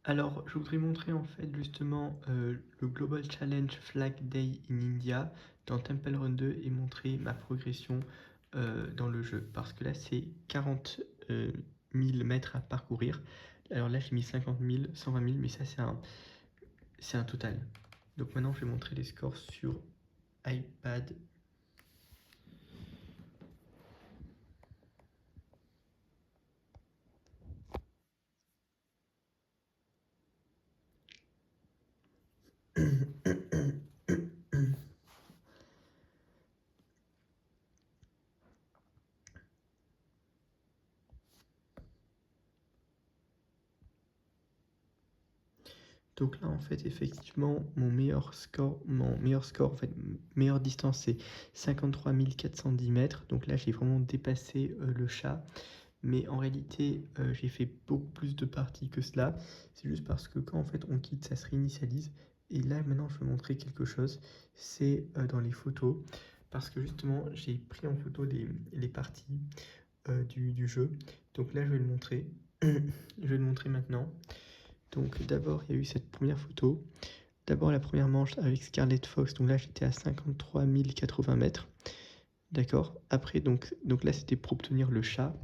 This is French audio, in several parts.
Alors, je voudrais montrer en fait justement le Global Challenge Flag Day in India dans Temple Run 2 et montrer ma progression dans le jeu. Parce que là, c'est 40 000 mètres à parcourir. Alors là, j'ai mis 50 000, 120 000, mais ça, c'est un total. Donc maintenant, je vais montrer les scores sur iPad. Donc là, en fait, effectivement, mon meilleur score, en fait, meilleure distance, c'est 53 410 mètres. Donc là, j'ai vraiment dépassé le chat. Mais en réalité, j'ai fait beaucoup plus de parties que cela. C'est juste parce que quand en fait on quitte, ça se réinitialise. Et là, maintenant, je vais montrer quelque chose. C'est dans les photos. Parce que justement, j'ai pris en photo les parties du jeu. Donc là, je vais le montrer. Je vais le montrer maintenant. Donc d'abord, il y a eu cette première photo. D'abord la première manche avec Scarlett Fox. Donc là, j'étais à 53 080 mètres. D'accord. Après, donc là, c'était pour obtenir le chat.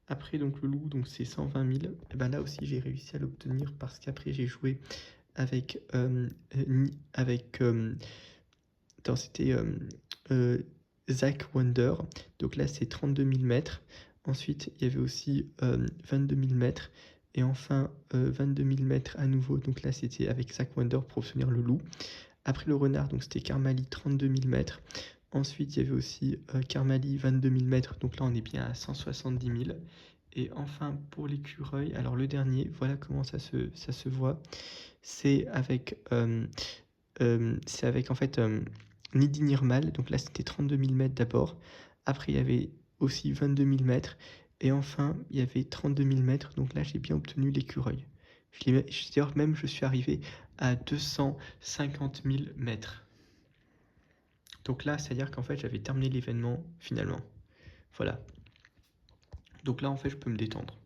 Après, donc le loup, donc c'est 120 000. Et ben là aussi, j'ai réussi à l'obtenir parce qu'après, j'ai joué avec... attends, c'était Zach Wonder. Donc là, c'est 32 000 mètres. Ensuite, il y avait aussi 22 000 mètres. Et enfin, 22 000 mètres à nouveau. Donc là, c'était avec Zach Wonder pour obtenir le loup. Après le renard, donc c'était Karmali, 32 000 mètres. Ensuite, il y avait aussi Karmali, 22 000 mètres. Donc là, on est bien à 170 000. Et enfin, pour l'écureuil, alors le dernier, voilà comment ça se voit. C'est avec en fait Nidi Nirmal. Donc là, c'était 32 000 mètres d'abord. Après, il y avait aussi 22 000 mètres. Et enfin, il y avait 32 000 mètres. Donc là, j'ai bien obtenu l'écureuil. D'ailleurs, même, je suis arrivé à 250 000 mètres. Donc là, c'est-à-dire qu'en fait, j'avais terminé l'événement finalement. Voilà. Donc là, en fait, je peux me détendre.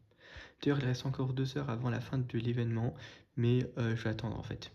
D'ailleurs, il reste encore 2 heures avant la fin de l'événement, mais je vais attendre en fait.